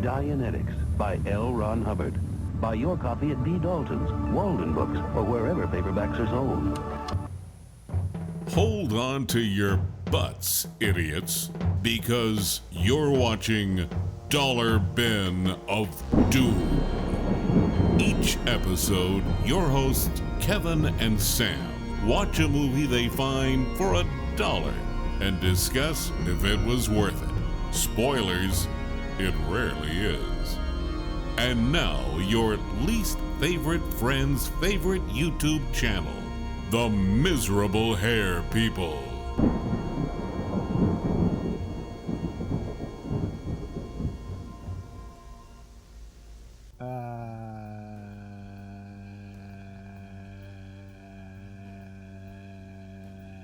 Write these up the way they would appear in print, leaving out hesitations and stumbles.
Dianetics by L. Ron Hubbard. Buy your copy at B. Dalton's, Walden Books, or wherever paperbacks are sold. Hold on to your butts, idiots, because you're watching Dollar Bin of Doom. Each episode, your hosts Kevin and Sam watch a movie they find for $1 and discuss if it was worth it. Spoilers, it rarely is. And now, your least favorite friend's favorite YouTube channel, The Miserable Hair People.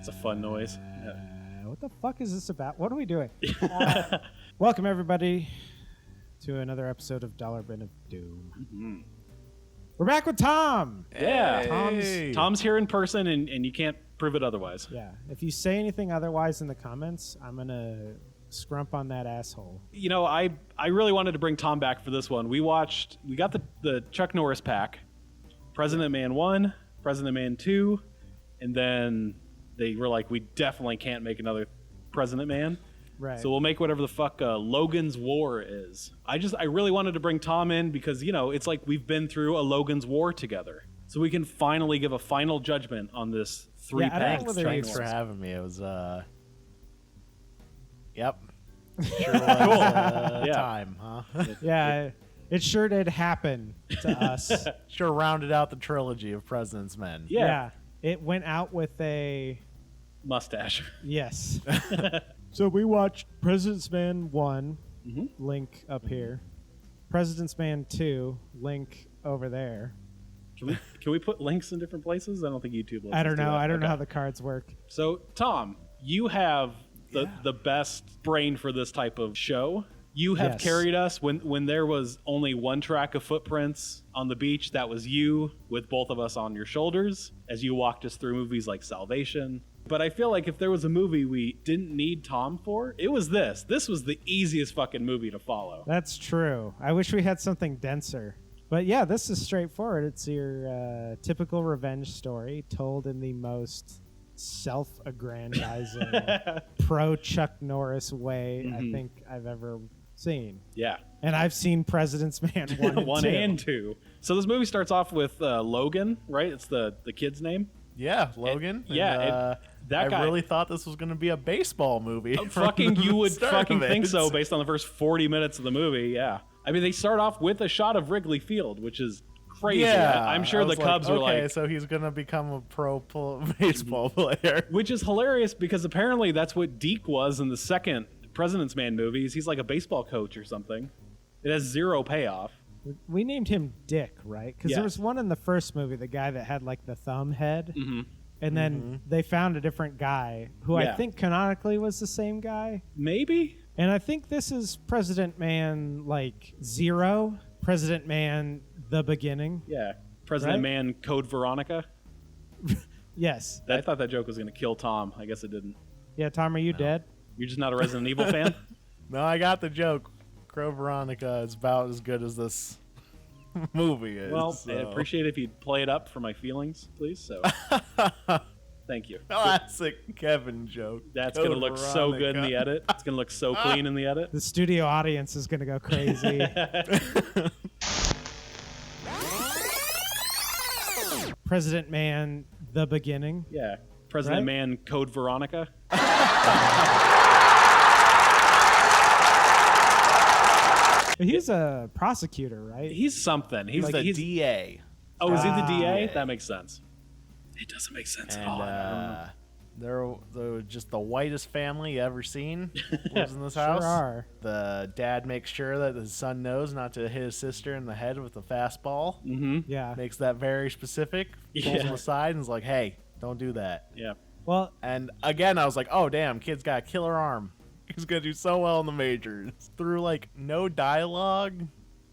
It's a fun noise. What the fuck is this about? What are we doing? Welcome, everybody, to another episode of Dollar Bin of Doom. Mm-hmm. We're back with Tom. Yeah. Tom's here in person, and you can't prove it otherwise. Yeah. If you say anything otherwise in the comments, I'm going to scrump on that asshole. You know, I really wanted to bring Tom back for this one. We got the Chuck Norris pack, President Man 1, President Man 2, and then they were like, we definitely can't make another President Man. Right. So we'll make whatever the fuck Logan's War is. I really wanted to bring Tom in because, you know, it's like we've been through a Logan's War together. So we can finally give a final judgment on this three-pack. Thanks for having me. It was, yep. Sure was time, huh? Yeah, it sure did happen to us. Sure rounded out the trilogy of President's Men. Yeah. It went out with a... mustache. Yes. So we watched President's Man 1, link up here. President's Man 2, link over there. Can we put links in different places? I don't think YouTube lets I don't us do know. that. I don't know how the cards work. So, Tom, you have the best brain for this type of show. You have carried us when there was only one track of footprints on the beach. That was you with both of us on your shoulders as you walked us through movies like Salvation. But I feel like if there was a movie we didn't need Tom for, it was this. This was the easiest fucking movie to follow. That's true. I wish we had something denser. But yeah, this is straightforward. It's your typical revenge story told in the most self-aggrandizing, pro-Chuck Norris way I think I've ever seen. Yeah. And I've seen President's Man 1 and 1 2. and 2. So this movie starts off with Logan, right? It's the kid's name. Yeah, Logan. That guy, I really thought this was going to be a baseball movie. You would fucking think so based on the first 40 minutes of the movie, yeah. I mean, they start off with a shot of Wrigley Field, which is crazy. Yeah, I'm sure the Cubs were like... Okay, so he's going to become a pro baseball player. Which is hilarious because apparently that's what Deke was in the second President's Man movies. He's like a baseball coach or something. It has zero payoff. We named him Dick, right? Because there was one in the first movie, the guy that had like the thumb head. And then they found a different guy who I think canonically was the same guy. Maybe? And I think this is President Man, like, 0. President Man, the beginning. Yeah. President Man, Code Veronica. Yes. I thought that joke was going to kill Tom. I guess it didn't. Yeah, Tom, are you dead? You're just not a Resident Evil fan? No, I got the joke. Code Veronica is about as good as this movie is. Well, I'd appreciate it if you'd play it up for my feelings, please. So, thank you. Classic Kevin joke. That's going to look so good in the edit. It's going to look so clean in the edit. The studio audience is going to go crazy. President Man, the beginning. Yeah. President Man, Code Veronica. He's a prosecutor, right? He's something. He's the DA. Oh, is he the DA? That makes sense. It doesn't make sense at all. They're just the whitest family you ever seen lives in this house. Sure are. The dad makes sure that his son knows not to hit his sister in the head with a fastball. Yeah. Makes that very specific. Pulls him aside and is like, hey, don't do that. Yeah. Well, and again, I was like, oh, damn, kid's got a killer arm. He's going to do so well in the majors. Through, like, no dialogue,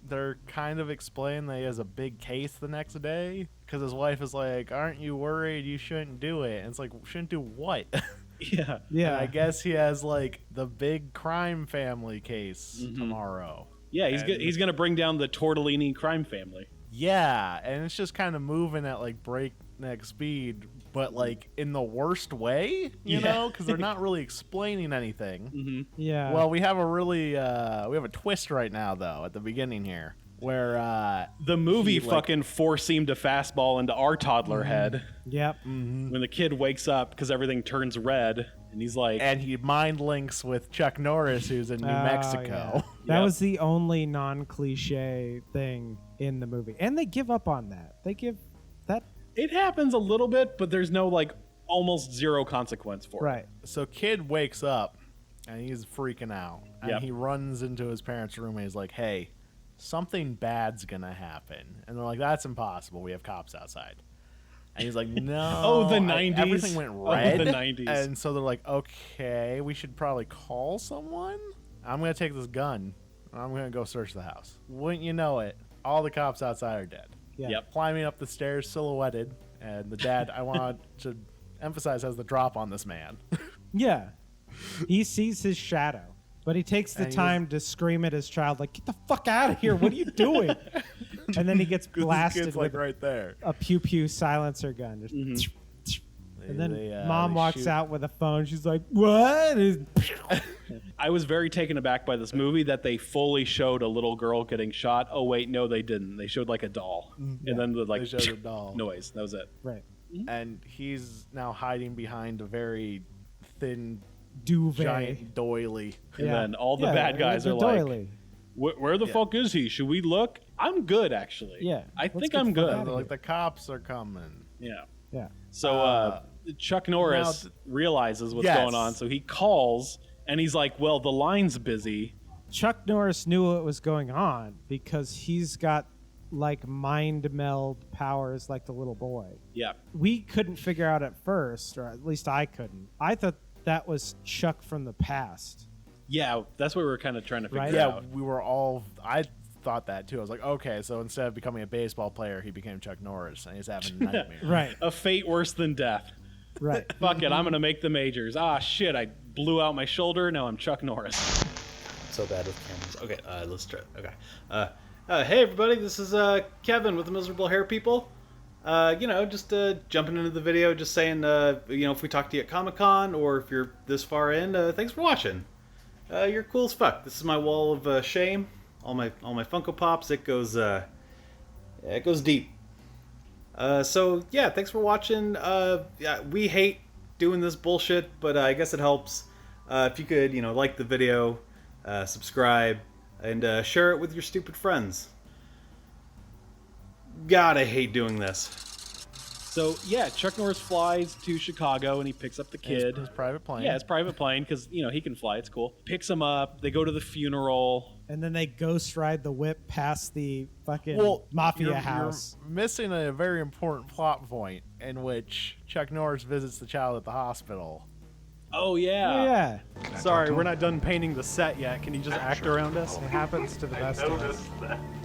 they're kind of explaining that he has a big case the next day. Because his wife is like, aren't you worried? You shouldn't do it. And it's like, shouldn't do what? Yeah. And I guess he has like the big crime family case tomorrow. Yeah, he's going to bring down the Tortellini crime family. Yeah, and it's just kind of moving at like breakneck speed, but like in the worst way, you know, because they're not really explaining anything. Yeah. Well, we have a really we have a twist right now though at the beginning here, where the movie fucking four-seamed a fastball into our toddler head. Yep. When the kid wakes up because everything turns red, and he's like, and he mind links with Chuck Norris, who's in New Mexico. Yeah. That was the only non-cliche thing in the movie, and they give up on that. They give that. It happens a little bit, but there's no like almost zero consequence for it. Right. So kid wakes up and he's freaking out, and he runs into his parents' room and he's like, "Hey, something bad's gonna happen." And they're like, "That's impossible. We have cops outside." And he's like, "No." Oh, the 90s. Everything went red. Oh, the 90s. And so they're like, "Okay, we should probably call someone. I'm gonna take this gun. And I'm gonna go search the house." Wouldn't you know it? All the cops outside are dead. Yeah. Yep. Climbing up the stairs, silhouetted, and the dad, I want to emphasize, has the drop on this man. Yeah. He sees his shadow, but he takes the time to scream at his child, like, "Get the fuck out of here. What are you doing?" And then he gets blasted Kid's with like right there. a pew-pew silencer gun. Just and then mom walks out with a phone. She's like, "What is?" I was very taken aback by this movie that they fully showed a little girl getting shot. Oh wait, no, they didn't. They showed like a doll, and then the like They showed a doll. noise. That was it. Right. And he's now hiding behind a very thin, Duvet. giant doily. And then all the bad guys the are like, doily. Where the fuck is he? Should we look? I'm good, actually. Yeah, I let's think get I'm the fuck good. outta They're here. like, the cops are coming. Yeah. Yeah. So Chuck Norris realizes what's going on, so he calls, and he's like, well, the line's busy. Chuck Norris knew what was going on because he's got like mind-meld powers like the little boy. Yeah. We couldn't figure out at first, or at least I couldn't. I thought that was Chuck from the past. Yeah, that's what we were kind of trying to figure Yeah, out. we were all. I thought that too. I was like, okay, so instead of becoming a baseball player, he became Chuck Norris, and he's having a nightmare. Right. A fate worse than death. Right. Fuck it, I'm going to make the majors. Ah, shit, I blew out my shoulder. Now I'm Chuck Norris. So bad with cameras. Okay, let's try. Okay. Hey everybody, this is Kevin with the Miserable Hair People. Just jumping into the video, just saying, if we talk to you at Comic Con or if you're this far in, thanks for watching. You're cool as fuck. This is my wall of shame. All my Funko Pops. It goes deep. So yeah, thanks for watching. We hate doing this bullshit, but I guess it helps. If you could, like the video, subscribe, and share it with your stupid friends. God, I hate doing this. So yeah, Chuck Norris flies to Chicago and he picks up the kid. His private plane. Yeah, his private plane because he can fly. It's cool. Picks him up. They go to the funeral. And then they ghost ride the whip past the fucking mafia house. You're missing a very important plot point in which Chuck Norris visits the child at the hospital. Oh yeah. Yeah. Sorry, we're not done painting the set yet. Can you just act around us? It happens to the best of us.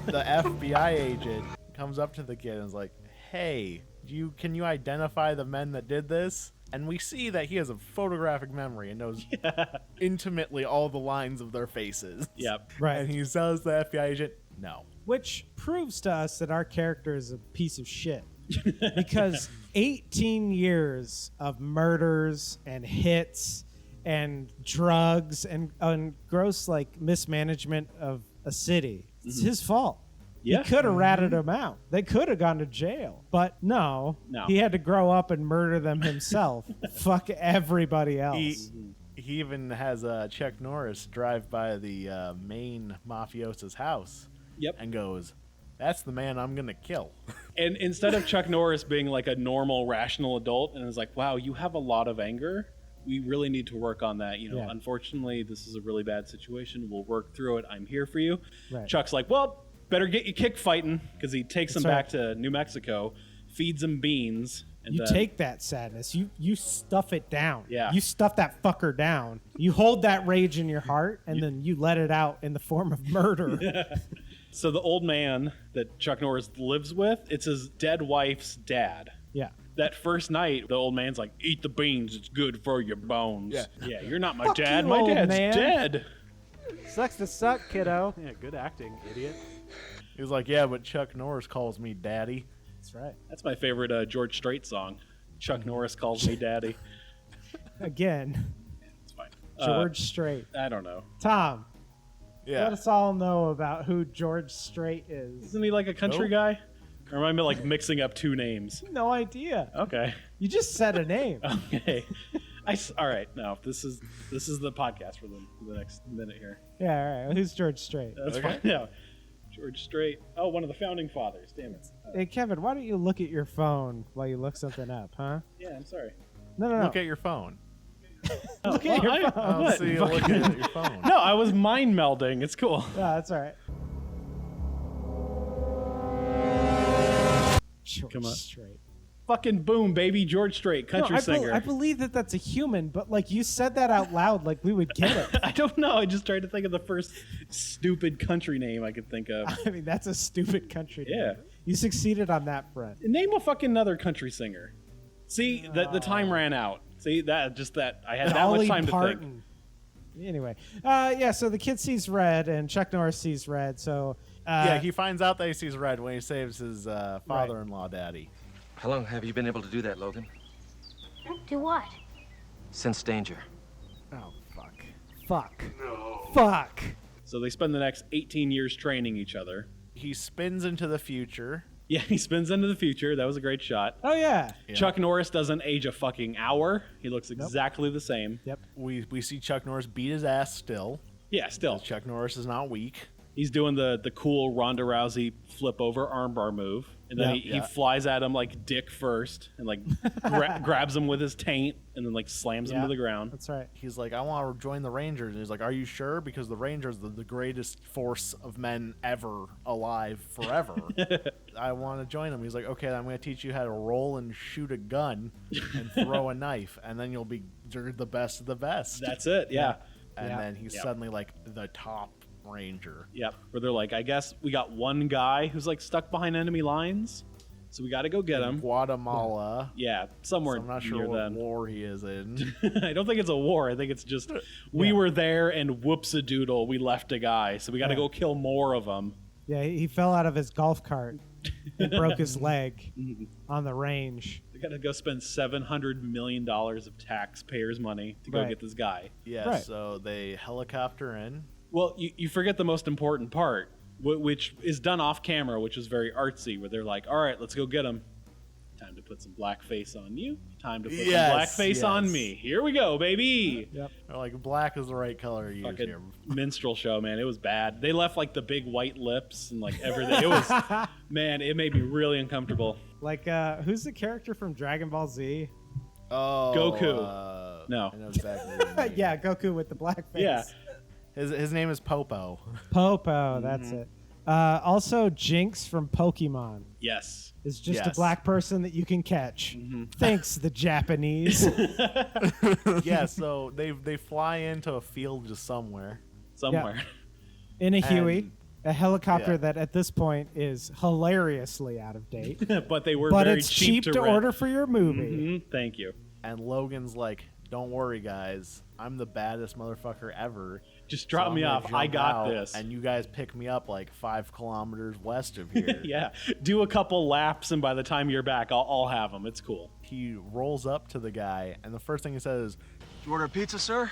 The FBI agent comes up to the kid and is like, "Hey, can you identify the men that did this?" And we see that he has a photographic memory and knows intimately all the lines of their faces. Yep. Right. And he tells the FBI agent, no. Which proves to us that our character is a piece of shit. Because 18 years of murders and hits and drugs and gross mismanagement of a city. It's his fault. Yeah. He could have ratted him out. They could have gone to jail. But no. He had to grow up and murder them himself. Fuck everybody else. He even has Chuck Norris drive by the main mafioso's house. Yep. And goes, "That's the man I'm going to kill." And instead of Chuck Norris being like a normal, rational adult and is like, wow, you have a lot of anger. We really need to work on that. Unfortunately, this is a really bad situation. We'll work through it. I'm here for you. Right. Chuck's like, well, better get you kick fighting, because he takes him back to New Mexico, feeds him beans. And you take that sadness. You stuff it down. Yeah. You stuff that fucker down. You hold that rage in your heart, and then you let it out in the form of murder. So the old man that Chuck Norris lives with, it's his dead wife's dad. Yeah. that first night, the old man's like, eat the beans, it's good for your bones. Yeah, you're not my Fuck dad. you, My old dad's man. dead. Sucks to suck, kiddo. Yeah, good acting, idiot. He was like, yeah, but Chuck Norris calls me daddy. That's right. That's my favorite George Strait song. Chuck Norris calls me daddy. Again, It's fine. George Strait. I don't know. Tom, Yeah. let us all know about who George Strait is. Isn't he like a country guy? Or am I like mixing up two names? No idea. Okay. You just said a name. Okay. All right. No, this is the podcast for the next minute here. Yeah, all right. Who's George Strait? That's fine. Yeah. George Strait. Oh, one of the founding fathers. Damn it. Hey, Kevin, why don't you look at your phone while you look something up, huh? Yeah, I'm sorry. No. Look at your phone. Look at your phone. I don't see you looking at your phone. No, I was mind melding. It's cool. Yeah, that's all right. George Come on. Strait. Fucking boom, baby. George Strait, country singer. I believe that that's a human, but like you said that out loud, like we would get it. I don't know. I just tried to think of the first stupid country name I could think of. I mean, that's a stupid country name. Yeah. You succeeded on that front. Name a fucking another country singer. See, the time ran out. See, that I had that Dolly much time to think. Parton. Anyway, so the kid sees red and Chuck Norris sees red. So Yeah, he finds out that he sees red when he saves his father-in-law daddy. How long have you been able to do that, Logan? Do what? Sense danger. Oh, fuck. Fuck. So they spend the next 18 years training each other. He spins into the future. Yeah, he spins into the future. That was a great shot. Oh yeah. Chuck Norris doesn't age a fucking hour. He looks exactly the same. Yep. We see Chuck Norris beat his ass still. Yeah, still. Chuck Norris is not weak. He's doing the cool Ronda Rousey flip over armbar move. And then he flies at him like dick first and like grabs him with his taint and then like slams him to the ground. That's right. He's like, I want to join the Rangers. And he's like, are you sure? Because the Rangers are the greatest force of men ever alive forever. I want to join them. He's like, okay, I'm going to teach you how to roll and shoot a gun and throw a knife. And then you're the best of the best. That's it, yeah. And then he's suddenly like the top Ranger. Yep. Where they're like, I guess we got one guy who's like stuck behind enemy lines, so we got to go get him. Guatemala. Yeah, somewhere So I'm not near sure what them. war he is in. I don't think it's a war. I think it's just we were there and whoops-a-doodle, we left a guy, so we got to go kill more of them. Yeah, he fell out of his golf cart and broke his leg on the range. We got to go spend $700 million of taxpayers' money to go get this guy. Yeah, Right. so they helicopter in. Well, you forget the most important part, which is done off camera, which is very artsy, where they're like, all right, let's go get him. Time to put some blackface on you. Time to put some blackface on me. Here we go, baby. Yep. They're like, black is the right color to use Fucking here. minstrel show, man. It was bad. They left like the big white lips and like everything. It was, man, it made me really uncomfortable. Like, who's the character from Dragon Ball Z? Oh, Goku. No. I know exactly. What you mean. Yeah, Goku with the black face. Yeah. His name is Popo. Popo, that's it. Also, Jinx from Pokemon Yes. is just a Yes. black person that you can catch. Thanks, the Japanese. Yeah, so they fly into a field just somewhere. Somewhere. In a Huey, And- a helicopter yeah. that at this point is hilariously out of date. But they were But very it's cheap to rent. order for your movie. Mhm. Thank you. And Logan's like, don't worry, guys. I'm the baddest motherfucker ever. Just drop So me I'm off. gonna I jump got out, this. And you guys pick me up like 5 kilometers west of here. Yeah. Do a couple laps, and by the time you're back, I'll have them. It's cool. He rolls up to the guy, and the first thing he says is, You order a pizza, sir?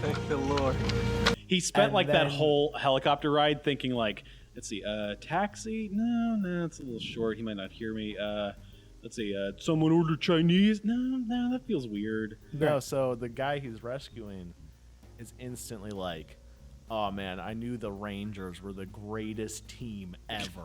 Thank the Lord. He spent And like that then- whole helicopter ride thinking like, let's see, taxi? No, it's a little short. He might not hear me. Let's see, someone order Chinese? No, that feels weird. no, so the guy he's rescuing is instantly like, oh man, I knew the Rangers were the greatest team ever.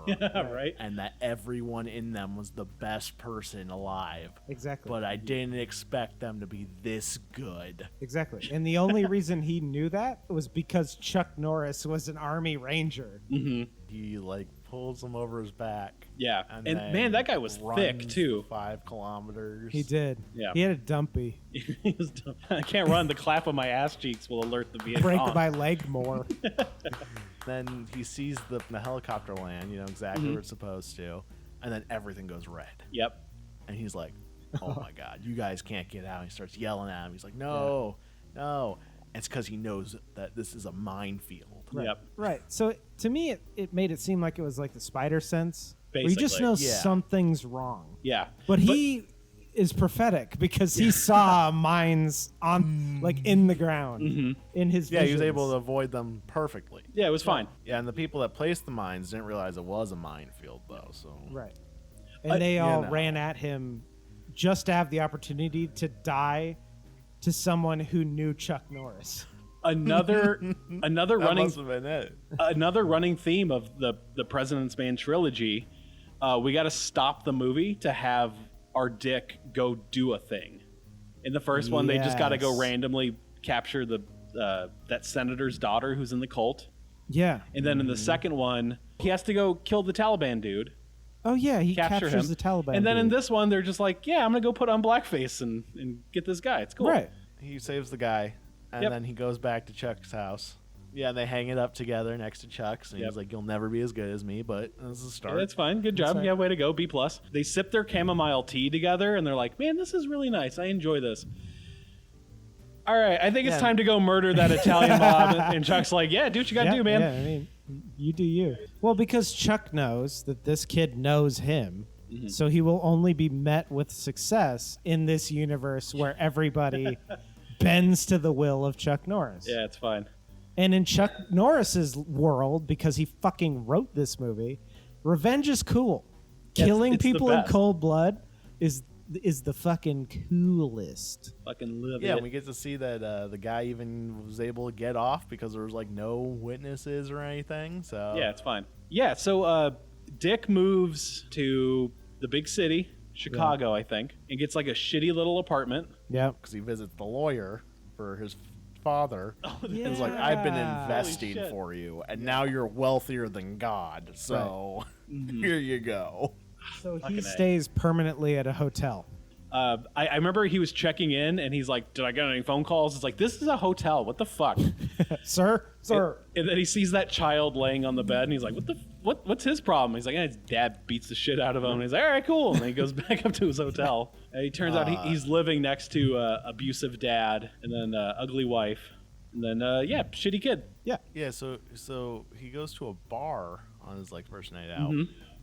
Right? And that everyone in them was the best person alive. Exactly. But I didn't expect them to be this good. Exactly. And the only reason he knew that was because Chuck Norris was an Army Ranger. He like pulls him over his back. Yeah. And, And then man, that guy was thick runs too. 5 kilometers. He did. Yeah. He had a dumpy. He was dumb. I can't run. The clap of my ass cheeks will alert the Vietcong. Break my leg more. Then he sees the helicopter land, exactly where it's supposed to, and then everything goes red. Yep. And he's like, oh my God, you guys can't get out. He starts yelling at him. He's like, no. It's because he knows that this is a minefield. Right. Yep. Right. So to me, it made it seem like it was like the spider sense. Where you Basically. just know Yeah. something's wrong. Yeah. But he is prophetic because he saw mines on like in the ground in his Yeah, he was visions. able to avoid them perfectly. Yeah, it was fine. Yeah, and the people that placed the mines didn't realize it was a minefield, though. So Right. And they all know. ran at him just to have the opportunity to die to someone who knew Chuck Norris. Another that running must have been it. another running theme of the President's Man trilogy. We got to stop the movie to have our Dick go do a thing. In the first one, they just got to go Yes. randomly capture that senator's daughter who's in the cult. Yeah. And then in the second one, he has to go kill the Taliban dude, Oh yeah, he capture captures him. the Taliban. And then in dude. this one, they're just like, yeah, I'm going to go put on blackface and get this guy. It's cool. Right. He saves the guy, and Yep. then he goes back to Chuck's house. Yeah, and they hang it up together next to Chuck's, and Yep. he's like, "You'll never be as good as me," but this is a Yeah, start. that's fine. Good job. right. Yeah, way to go. B+. They sip their chamomile tea together, and they're like, man, this is really nice. I enjoy this. All right, I think it's Yeah. time to go murder that Italian mob. And Chuck's like, yeah, do what you got to do, man. Yeah, I mean, you do you. Well, because Chuck knows that this kid knows him, so he will only be met with success in this universe where everybody bends to the will of Chuck Norris. Yeah, it's fine. And in Chuck Norris's world, because he fucking wrote this movie, revenge is cool. Yeah, Killing it's the people in best. cold blood is the fucking coolest. Fucking live Yeah, it. and we get to see that the guy even was able to get off because there was like no witnesses or anything. So Yeah, it's fine. Yeah, so Dick moves to the big city, Chicago, I think, and gets like a shitty little apartment. Yeah. because he visits the lawyer for his father. Yeah. And he's like, "I've been Holy investing shit. for you, and now you're wealthier than God. So here you go." So Fucking he A. stays permanently at a hotel. I remember he was checking in, and he's like, did I get any phone calls? It's like, this is a hotel. What the fuck? Sir? And then he sees that child laying on the bed, and he's like, what's his problem? He's like, his dad beats the shit out of him. And he's like, all right, cool. And then he goes back up to his hotel. And he turns out he's living next to abusive dad, and then ugly wife, and then shitty kid. Yeah, so he goes to a bar on his like first night out,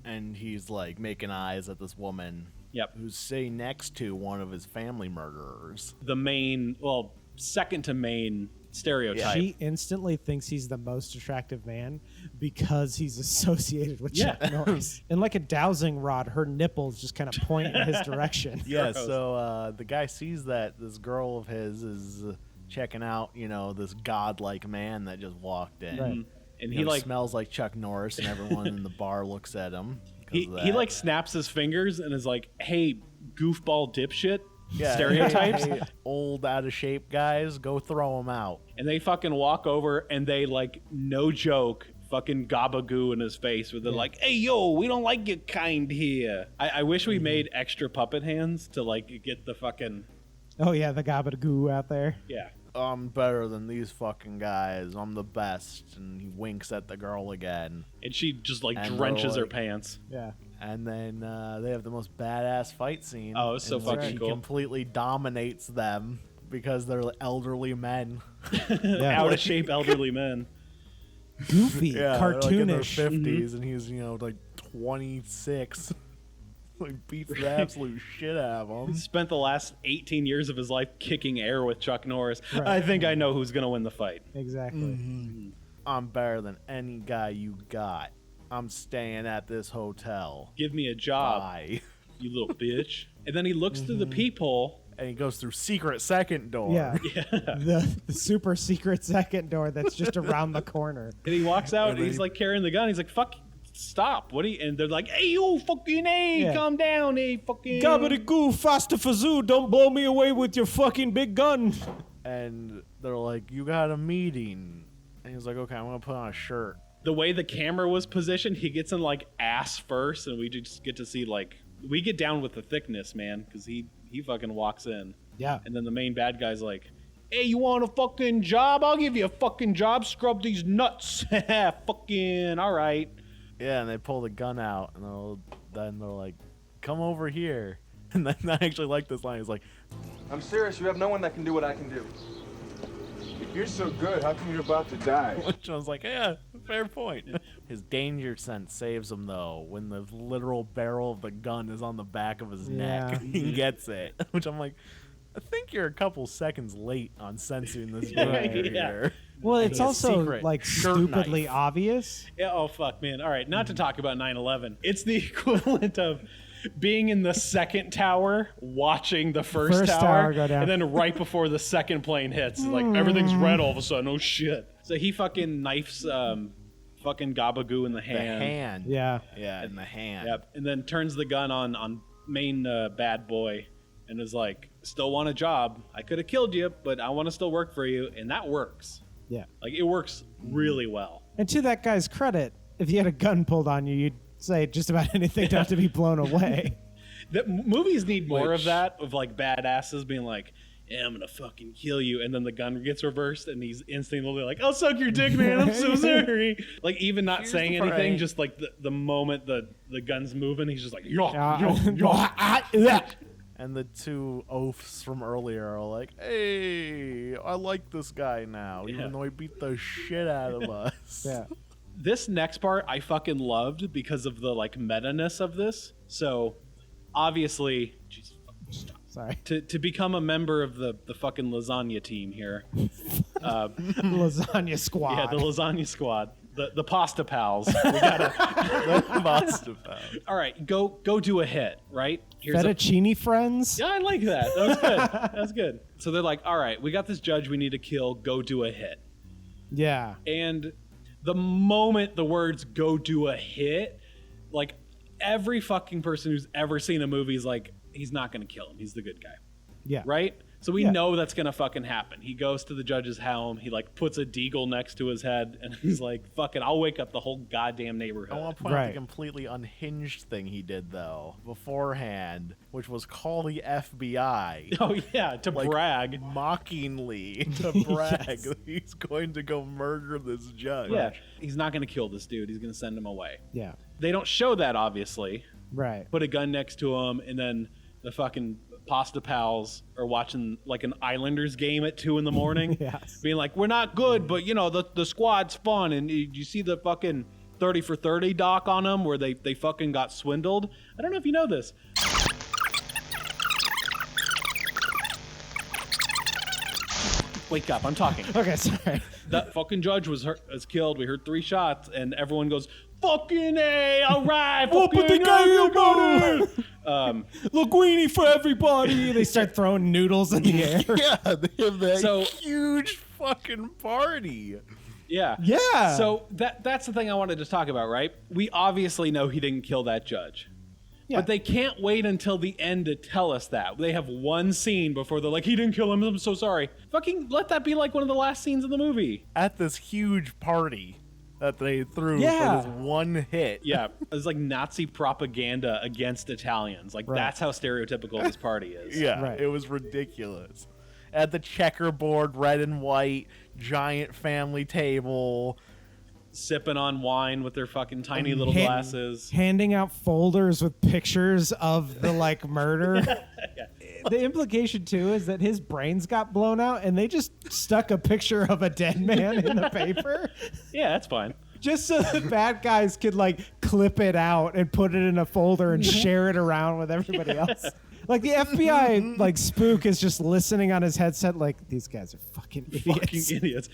and he's like making eyes at this woman. Yep. Who's sitting next to one of his family murderers. The main, second to main stereotype. She instantly thinks he's the most attractive man because he's associated with Chuck Norris. And like a dowsing rod, her nipples just kind of point in his direction. Yeah, so the guy sees that this girl of his is checking out, this godlike man that just walked in. Right. And He smells like Chuck Norris, and everyone in the bar looks at him. He like snaps his fingers and is like, hey, goofball dipshit. Yeah, Stereotypes. hey, old out of shape guys, go throw them out. And they fucking walk over and they like, no joke, fucking gabagoo in his face where they're like, hey, yo, we don't like your kind here. I wish we made extra puppet hands to like get the fucking, Oh, yeah, the gabba-goo out there. yeah. I'm better than these fucking guys. I'm the best. And he winks at the girl again. And she just like And drenches they're her like- pants. Yeah. And then they have the most badass fight scene. Oh, it's so in which fucking he cool. completely dominates them because they're elderly men. Yeah. Out of shape elderly men. Goofy, They're like in their cartoonish. 50s, and he's like 26. Like beats the absolute shit out of He them. spent the last 18 years of his life kicking air with Chuck Norris. Right. I think I know who's going to win the fight. Exactly. I'm better than any guy you got. I'm staying at this hotel. Give me a job, Bye. you little bitch. And then he looks through the peephole. And he goes through secret second door. Yeah. The super secret second door that's just around the corner. And he walks out and then he's he- like carrying the gun. He's like, fuck, stop. What are you? And they're like, hey, you fucking A, Yeah. calm down, hey, fucking. Gabba-goo, faster fazoo, don't blow me away with your fucking big gun. And they're like, you got a meeting. And he's like, okay, I'm going to put on a shirt. The way the camera was positioned, he gets in like ass first, and we just get to see like, we get down with the thickness, man, because he fucking walks in. Yeah. And then the main bad guy's like, hey, you want a fucking job? I'll give you a fucking job. Scrub these nuts. Fucking all right. Yeah, and they pull the gun out, and then they're like, come over here. And then I actually like this line. He's like, I'm serious. You have no one that can do what I can do. If you're so good, how come you're about to die? which I was like, yeah, fair point. His danger sense saves him, though, when the literal barrel of the gun is on the back of his neck. He gets it, which I'm like, I think you're a couple seconds late on sensing this here. Well, it's also secret like shirt stupidly knife. obvious. Yeah, oh, fuck, man. All right, not to talk about 9/11. It's the equivalent of being in the second tower, watching the first tower go down. and then right before the second plane hits, like everything's red all of a sudden. Oh, shit. So he fucking knifes fucking Gabagoo in the hand. Yeah. Yeah, in the hand. Yep. And then turns the gun on main bad boy and is like, still want a job. I could have killed you, but I want to still work for you. And that works. Yeah. Like, it works really well. And to that guy's credit, if you had a gun pulled on you, you'd say just about anything to have to be blown away. Movies need more of that, of like badasses being like, yeah, I'm gonna fucking kill you, and then the gun gets reversed and he's instantly like, I'll suck your dick, man, I'm so sorry. Like, even not saying anything, just like the moment the gun's moving, he's just like, And the two oafs from earlier are like, hey, I like this guy now, even though he beat the shit out of us. Yeah. This next part I fucking loved because of the like meta-ness of this. So obviously, Jesus, stop. Sorry. To become a member of the fucking lasagna team here. Lasagna squad. Yeah, the lasagna squad. The pasta pals. We gotta The pasta pals. All right, go do a hit, right? Fettuccine friends? Yeah, I like that. That was good. That was good. So they're like, all right, we got this judge we need to kill. Go do a hit. Yeah. And the moment the words go do a hit, like every fucking person who's ever seen a movie is like, he's not going to kill him. He's the good guy. Yeah. Right? So we know that's going to fucking happen. He goes to the judge's helm. He like puts a deagle next to his head and he's like, fuck it, I'll wake up the whole goddamn neighborhood. I want to point out the completely unhinged thing he did, though, beforehand, which was call the FBI. Oh, yeah, to like, brag. Mockingly to brag that he's going to go murder this judge. Yeah, he's not going to kill this dude. He's going to send him away. Yeah. They don't show that, obviously. Right. Put a gun next to him, and then the fucking pasta pals are watching like an Islanders game at 2 a.m. Yes. Being like, we're not good, but you know, the squad's fun. And you see the fucking 30 for 30 doc on them where they fucking got swindled. I don't know if you know this. Wake up, I'm talking. Okay, sorry. That fucking judge was killed. We heard 3 shots, and everyone goes, fucking A, all right, fucking A. Linguine for everybody. They start throwing noodles in the air. Yeah, they have that huge fucking party. Yeah. Yeah. So that's the thing I wanted to talk about, right? We obviously know he didn't kill that judge. Yeah. But they can't wait until the end to tell us that. They have one scene before they're like, he didn't kill him, I'm so sorry. Fucking let that be like one of the last scenes of the movie. At this huge party that they threw for this one hit. Yeah, it's like Nazi propaganda against Italians. Like, that's how stereotypical this party is. Yeah, it was ridiculous. At the checkerboard, red and white, giant family table. Sipping on wine with their fucking tiny little glasses. Handing out folders with pictures of the, like, murder. Yeah. The implication, too, is that his brains got blown out and they just stuck a picture of a dead man in the paper. Yeah, that's fine. Just so the bad guys could, like, clip it out and put it in a folder and share it around with everybody else. Like, the FBI, like, spook is just listening on his headset like, these guys are fucking idiots. Fucking idiots.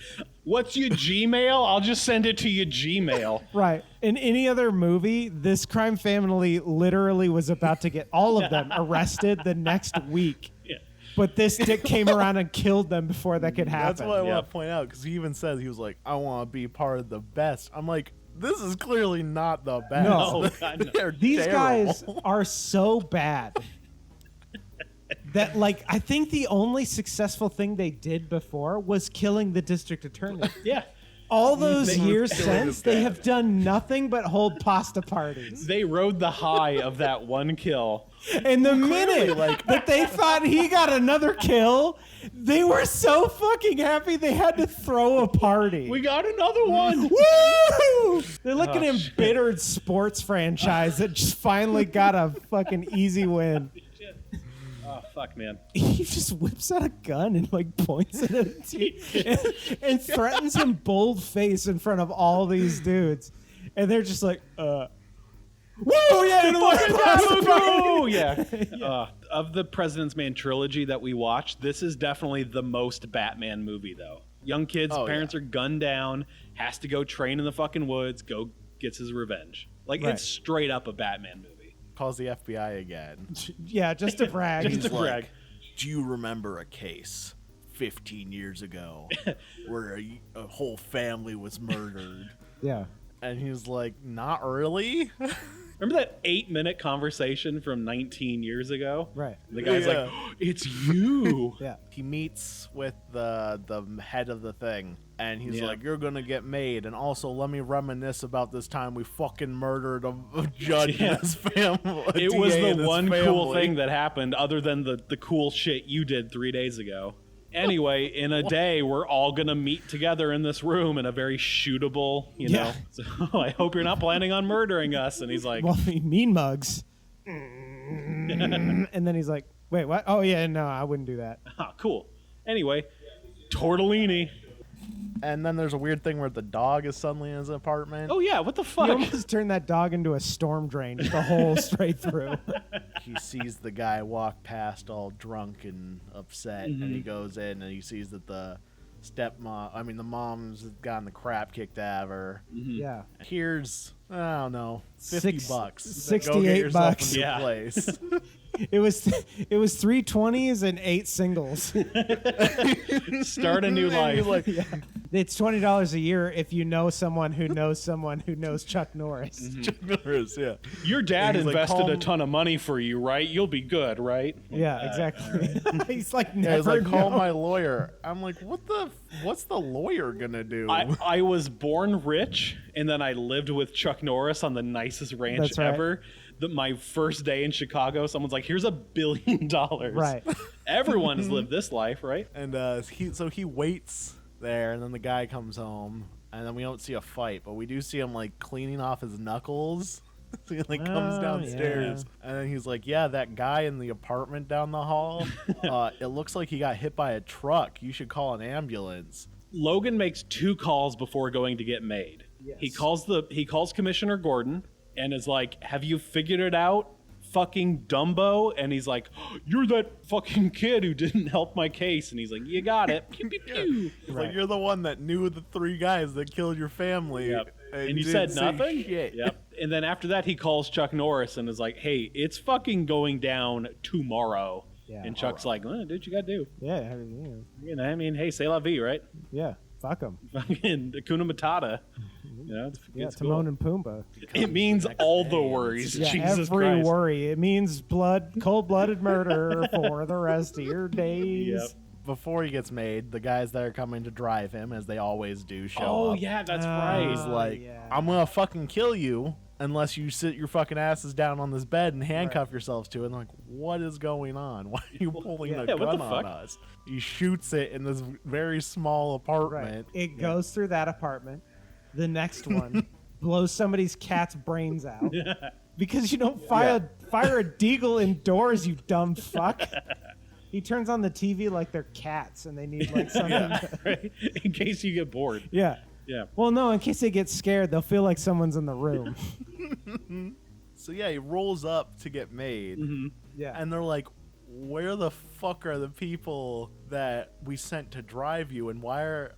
What's your Gmail? I'll just send it to your Gmail. Right. In any other movie, this crime family literally was about to get all of them arrested the next week. Yeah. But this dick came around and killed them before that could happen. That's what I want to point out, because he even says, he was like, I want to be part of the best. I'm like, this is clearly not the best. No. God, no. These guys are so bad. That, like, I think the only successful thing they did before was killing the district attorney. Yeah. all those years since, they have done nothing but hold pasta parties. They rode the high of that one kill. And the minute that they thought he got another kill, they were so fucking happy they had to throw a party. We got another one. Woo! They're like an embittered sports franchise that just finally got a fucking easy win. Oh, fuck, man. He just whips out a gun and like points it at him and threatens him bold face in front of all these dudes. And they're just like, woo, yeah, Oh, yeah. Of the President's Man trilogy that we watched, this is definitely the most Batman movie, though. Young kids, parents are gunned down, has to go train in the fucking woods, gets his revenge. Like, it's straight up a Batman movie. Calls the FBI again. Yeah, just to brag. Just to brag. Do you remember a case 15 years ago where a whole family was murdered? Yeah. And he's like, not really? Remember that 8-minute conversation from 19 years ago? Right. The guy's like, oh, it's you. Yeah. He meets with the head of the thing, and he's like, you're going to get made. And also, let me reminisce about this time we fucking murdered a judge and his family. It was the one cool thing that happened other than the cool shit you did 3 days ago. Anyway, in a day, we're all going to meet together in this room in a very shootable, you know. So I hope you're not planning on murdering us. And he's like, well, mean mugs. And then he's like, wait, what? Oh, yeah, no, I wouldn't do that. ah, cool. Anyway, tortellini. And then there's a weird thing where the dog is suddenly in his apartment. Oh, yeah, what the He fuck? almost turned that dog into a storm drain, just a hole straight through. He sees the guy walk past all drunk and upset, and he goes in and he sees that the mom's gotten the crap kicked out of her. Yeah. Here's, I don't know, $50. Go get 68 yourself bucks. a new Yeah. place. It was 3 20s and 8 singles. Start a new life. It's $20 a year if you know someone who knows someone who knows Chuck Norris. Chuck Norris, yeah. Your dad He's like, invested call a him- ton of money for you, right? You'll be good, right? Yeah, exactly. He's like, Yeah, he's never like, call know. my lawyer. I'm like, what's the lawyer gonna do? I was born rich, and then I lived with Chuck Norris on the nicest ranch That's right. ever. My first day in Chicago, someone's like, here's $1 billion. Right. Everyone has lived this life, right? And he waits there, and then the guy comes home, and then we don't see a fight, but we do see him like cleaning off his knuckles. So he like comes downstairs, and then he's like, yeah, that guy in the apartment down the hall, it looks like he got hit by a truck. You should call an ambulance. Logan makes 2 calls before going to get made. Yes. He calls Commissioner Gordon and is like, have you figured it out, fucking Dumbo? And he's like, you're that fucking kid who didn't help my case. And he's like, you got it. Pew, pew, pew. He's like, you're the one that knew the 3 guys that killed your family. Yep. And you didn't said say nothing? shit. Yep. And then after that, he calls Chuck Norris and is like, hey, it's fucking going down tomorrow. Yeah. And Chuck's like, well, do what you gotta do. Yeah, I mean, hey, c'est la vie, right? yeah. Fuck him. Fucking Hakuna Matata. You know, Yeah, it's Timon cool. and Pumbaa. It means all the worries. Yeah, Jesus every Christ. worry. It means cold-blooded murder for the rest of your days. Yep. Before he gets made, the guys that are coming to drive him, as they always do, show Oh, up. yeah, that's right. He's like, yeah. I'm gonna fucking kill you unless you sit your fucking asses down on this bed and handcuff yourselves to it. And they're like, what is going on? Why are you pulling a what gun the on fuck? us? He shoots it in this very small apartment. It goes through that apartment. The next one blows somebody's cat's brains out. Because you don't fire a deagle indoors, you dumb fuck. He turns on the TV like they're cats and they need like something. Right? In case you get bored. Yeah. Yeah. Well, no, in case they get scared, they'll feel like someone's in the room. So yeah, he rolls up to get made. Yeah. And they're like, where the fuck are the people that we sent to drive you, and why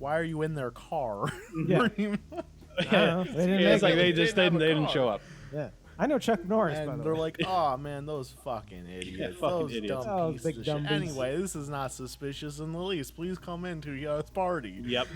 are you in their car? Yeah. Yeah. They didn't It's make like it. they didn't show up. Yeah. I know Chuck Norris, by And the they're way. like, oh man, those fucking idiots. fucking those idiots. dumb Oh, pieces big of dumb shit. beasts. Anyway, this is not suspicious in the least. Please come into your party. Yep.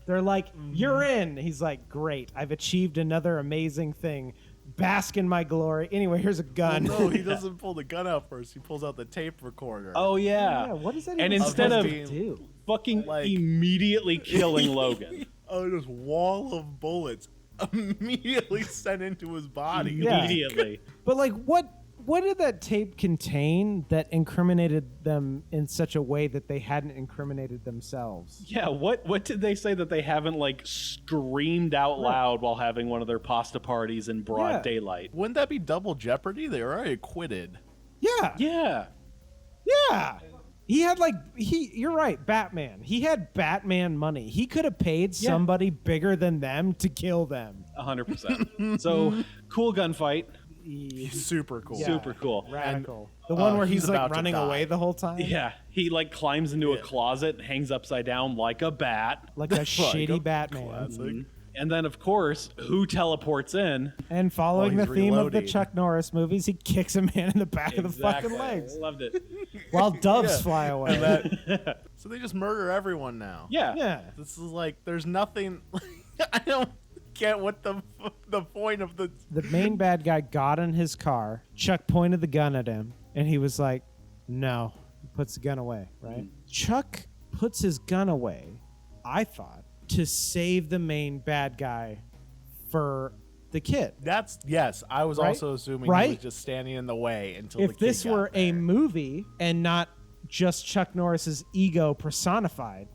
They're like, you're in. He's like, great. I've achieved another amazing thing. Bask in my glory. Anyway, here's a gun. Well, no, he doesn't pull the gun out first. He pulls out the tape recorder. Oh, yeah. Yeah, what is that And even instead supposed of to do? fucking Like- immediately killing Logan. Just wall of bullets immediately sent into his body. Yeah. Immediately. But like, what did that tape contain that incriminated them in such a way that they hadn't incriminated themselves? Yeah, what did they say that they haven't like screamed out loud while having one of their pasta parties in broad daylight? Wouldn't that be double jeopardy? They were already acquitted. Yeah. Yeah. Yeah. He had you're right, Batman. He had Batman money. He could have paid somebody bigger than them to kill them. 100%. So, cool gunfight. Super cool. Yeah. Super cool. Radical. The one where he's like about to running die. away the whole time? Yeah, he like climbs into a closet, hangs upside down like a bat. Like a shitty Batman. Classic. And then, of course, who teleports in? And following the he's theme of the reloading. Chuck Norris movies, he kicks a man in the back of the fucking legs Loved it. while doves fly away. So they just murder everyone now. Yeah. Yeah. This is like, there's nothing. I don't get what the point of the. The main bad guy got in his car. Chuck pointed the gun at him, and he was like, no. He puts the gun away, right? Chuck puts his gun away, I thought, to save the main bad guy for the kid. Yes. I was Right? also assuming he Right? was just standing in the way until the If kid this got were there. a movie and not just Chuck Norris's ego personified,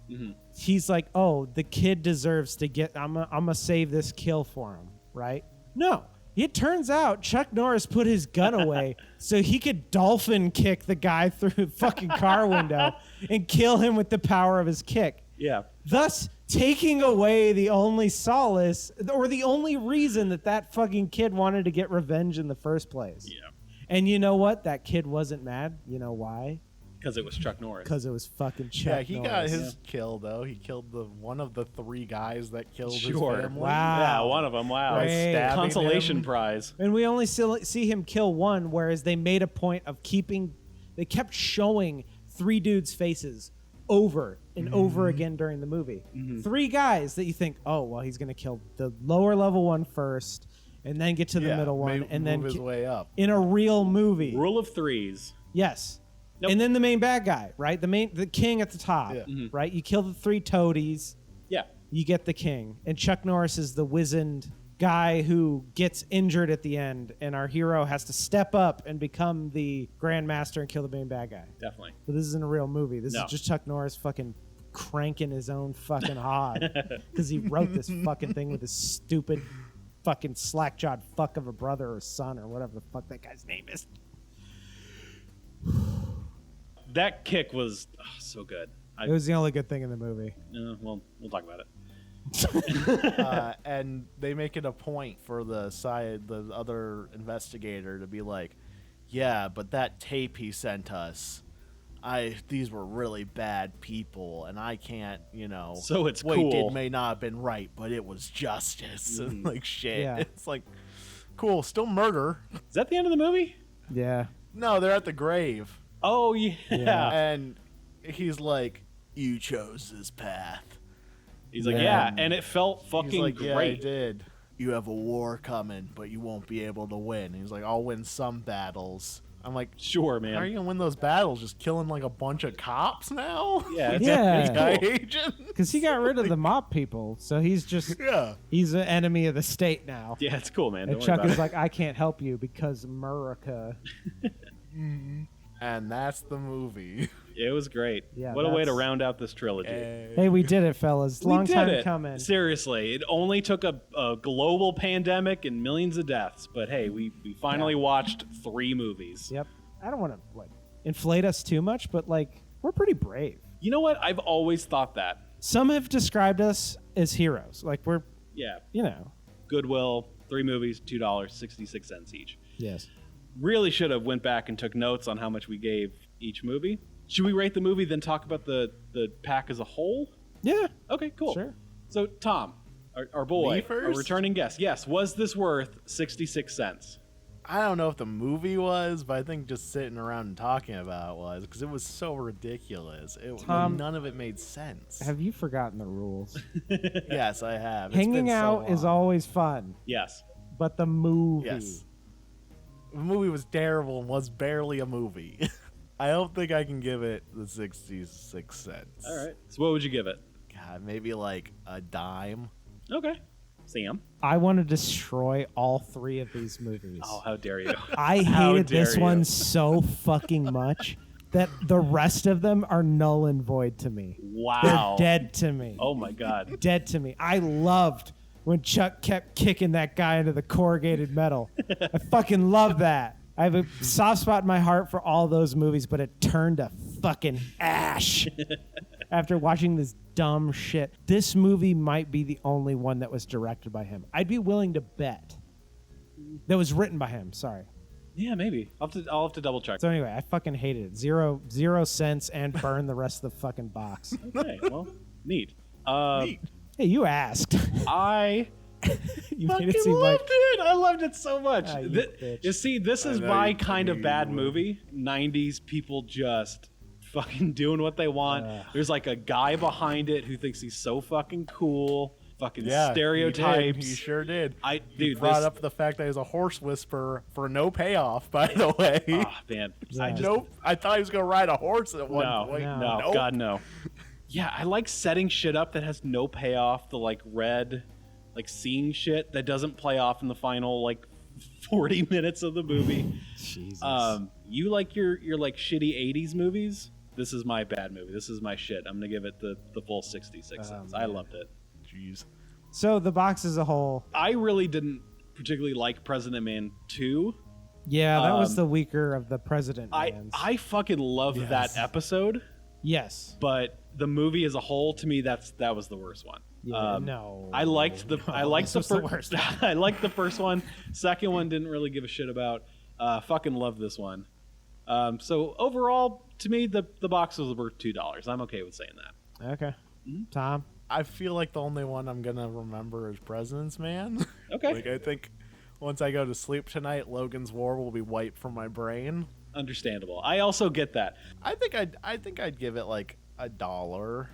he's like, oh, the kid deserves to get, I'm gonna save this kill for him, right? No. It turns out Chuck Norris put his gun away so he could dolphin kick the guy through the fucking car window and kill him with the power of his kick. Yeah. Thus taking away the only solace or the only reason that fucking kid wanted to get revenge in the first place. Yeah. And you know what? That kid wasn't mad. You know why? Because it was Chuck Norris. Because it was fucking Chuck Yeah, he got Norris. his kill though. He killed one of the 3 guys that killed Sure. his family. Wow. Yeah, one of them. Wow. By stabbing Consolation him. prize. And we only see him kill one, whereas they made a point of they kept showing 3 dudes' faces over and over again during the movie. 3 guys that you think, oh, well, he's going to kill the lower level one first and then get to the middle one and then move his way up. in a real movie. Rule of threes. Yes. Nope. And then the main bad guy, right? The king at the top, right? You kill the 3 toadies, Yeah. you get the king. And Chuck Norris is the wizened guy who gets injured at the end, and our hero has to step up and become the grandmaster and kill the main bad guy. Definitely. But this isn't a real movie. This No. is just Chuck Norris fucking cranking his own fucking hod because he wrote this fucking thing with his stupid fucking slack-jawed fuck of a brother or son or whatever the fuck that guy's name is. That kick was so good. It was the only good thing in the movie. Well, we'll talk about it. And they make it a point for the other investigator to be like, yeah, but that tape he sent us, these were really bad people, and I can't, So it's what cool. he did may not have been right, but it was justice. And like shit. Yeah. It's like, cool, still murder. Is that the end of the movie? Yeah. No, they're at the grave. Oh, yeah. And he's like, you chose this path. He's like, yeah, and it felt He's fucking like, yeah, I great. did. You have a war coming, but you won't be able to win. He's like, I'll win some battles. I'm like, Sure, how are man. you gonna win those battles? Just killing like a bunch of cops now? Yeah, it's Yeah. FBI agent? Because he got rid of the mob people, so he's just Yeah. he's an enemy of the state now. Yeah, it's cool, man. And Don't worry Chuck about is it. like, I can't help you because America. And that's the movie. It was great. Yeah, What a way to that's- round out this trilogy. Hey, we did it, fellas. We Long did time it. coming. Seriously, it only took a global pandemic and millions of deaths, but hey, we finally watched 3 movies. Yep. I don't want to inflate us too much, but we're pretty brave. You know what? I've always thought that. Some have described us as heroes. We're, Yeah. Goodwill. 3 movies, $2.66 each. Yes. Really should have went back and took notes on how much we gave each movie. Should we rate the movie, then talk about the pack as a whole? Yeah. Okay, cool. Sure. So, Tom, our boy, Me first? our returning guest. Yes, was this worth 66 cents? I don't know if the movie was, but I think just sitting around and talking about it was, because it was so ridiculous. Tom, none of it made sense. Have you forgotten the rules? Yes, I have. It's Hanging been so out is long. always fun, Yes. but the movie. Yes. The movie was terrible and was barely a movie. I don't think I can give it the 66 cents. All right. So what would you give it? God, maybe like a dime. Okay. Sam? I want to destroy all 3 of these movies. Oh, how dare you. I How hated this dare one you. so fucking much that the rest of them are null and void to me. Wow. They're dead to me. Oh, my God. Dead to me. I loved when Chuck kept kicking that guy into the corrugated metal. I fucking love that. I have a soft spot in my heart for all those movies, but it turned to fucking ash after watching this dumb shit. This movie might be the only one that was directed by him. I'd be willing to bet. That was written by him, sorry. Yeah, maybe. I'll have to double check. So anyway, I fucking hated it. Zero cents and burn the rest of the fucking box. Okay, well, neat. Hey, you asked. You made it seem like it. I loved it so much. Ah, you bitch. You see, this is know my you- kind I of knew bad you would. movie. 90s people just fucking doing what they want. There's like a guy behind it who thinks he's so fucking cool. Fucking Yeah, stereotypes. He sure did. Dude, Brought this, up the fact that he's a horse whisperer for no payoff, by the way. ah, man. I just, Nope. I thought he was gonna ride a horse at one no, point. no, Nope. God, no. Yeah, I like setting shit up that has no payoff. The like red, like seeing shit that doesn't play off in the final like 40 minutes of the movie. Jesus. You like your like shitty 80s movies? This is my bad movie. This is my shit. I'm gonna give it the full 66 cents. I loved it. Jeez. So the box as a whole, I really didn't particularly like President Man 2. yeah, that was the weaker of the President Mans. I fucking loved that episode, Yes. but the movie as a whole, to me, that was the worst one. Yeah, no. I liked the this was the worst. I liked the first one. Second one didn't really give a shit about. Fucking love this one. So overall, to me, the box was worth $2. I'm okay with saying that. Okay. Tom? I feel like the only one I'm gonna remember is President's Man. Okay. Like I think once I go to sleep tonight, Logan's War will be wiped from my brain. Understandable. I also get that. I think I'd give it like $1.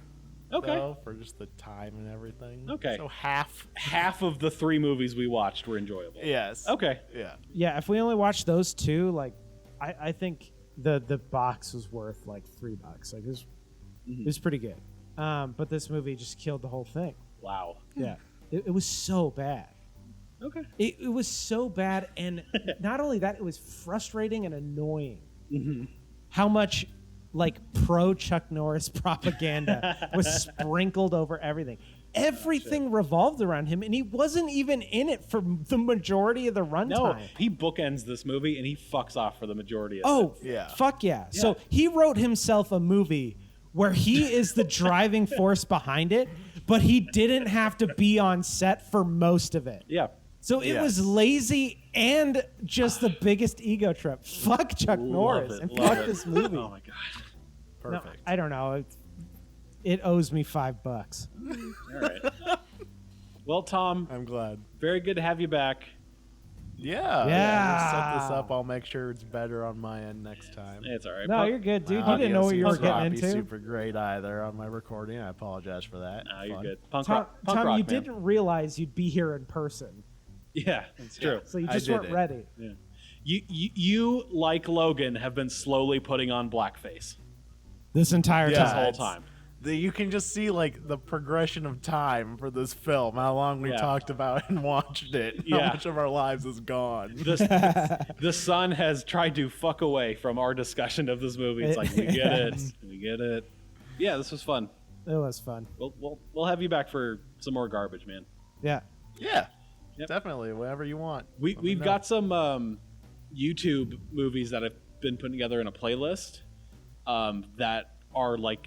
Okay. Though, for just the time and everything. Okay. So half. Half of the 3 movies we watched were enjoyable. Yes. Okay. Yeah. Yeah, if we only watched those 2, like, I think the box was worth like $3. Like, it was pretty good. But this movie just killed the whole thing. Wow. Yeah. It was so bad. Okay. It was so bad, and not only that, it was frustrating and annoying. How much like pro Chuck Norris propaganda was sprinkled over everything. Everything revolved around him, and he wasn't even in it for the majority of the runtime. No, he bookends this movie and he fucks off for the majority of Oh, it. Yeah. fuck yeah. So he wrote himself a movie where he is the driving force behind it, but he didn't have to be on set for most of it. Yeah. So it was lazy and just the biggest ego trip. Fuck Chuck Norris and Love fuck it. this movie. Oh my god. No, Perfect. I don't know. It owes me $5. All right. Well, Tom, I'm glad. very good to have you back. Yeah. Yeah. We'll set this up. I'll make sure it's better on my end next time. It's all right. No, you're good, dude. You didn't know what you were Audio's not getting be into. super great either on my recording. I apologize for that. No, you're Fun. good. Punk Tom, rock, punk Tom, rock, you man. didn't realize you'd be here in person, Yeah, it's true. so you I just did weren't it. ready. Yeah. You, like Logan, have been slowly putting on blackface This entire Yeah. this time. whole it's- time. You can just see like the progression of time for this film, how long we Yeah. talked about and watched it, Yeah. how much of our lives is gone. The sun has tried to fuck away from our discussion of this movie. It's like, we get it. We get it. Yeah, this was fun. It was fun. We'll have you back for some more garbage, man. Yeah. Yeah, Yep. definitely, whatever you want. We've got some YouTube movies that I've been putting together in a playlist that are like,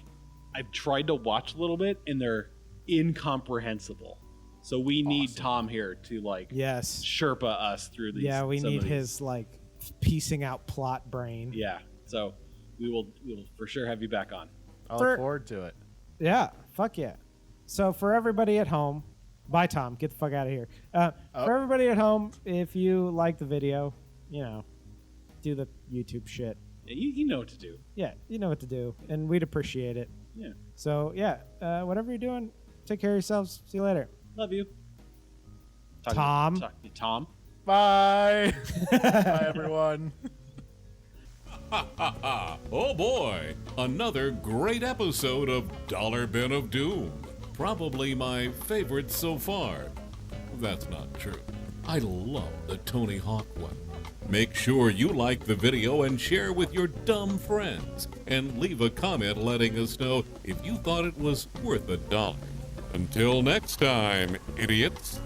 I've tried to watch a little bit and they're incomprehensible. So we need Tom here to like Yes. Sherpa us through these. Yeah, we some need of these. his like piecing out plot brain. Yeah. So we will for sure have you back on. I For- look forward to it. Yeah, fuck yeah. So for everybody at home, bye Tom, get the fuck out of here. For everybody at home, if you like the video, do the YouTube shit. Yeah, you know what to do. Yeah, you know what to do, and we'd appreciate it. Yeah. So yeah, whatever you're doing, take care of yourselves. See you later. Love you. Tom. Tom. Bye. Bye, everyone. Oh boy, another great episode of Dollar Bin of Doom. probably my favorite so far. That's not true. I love the Tony Hawk one. Make sure you like the video and share with your dumb friends. And leave a comment letting us know if you thought it was worth $1. Until next time, idiots.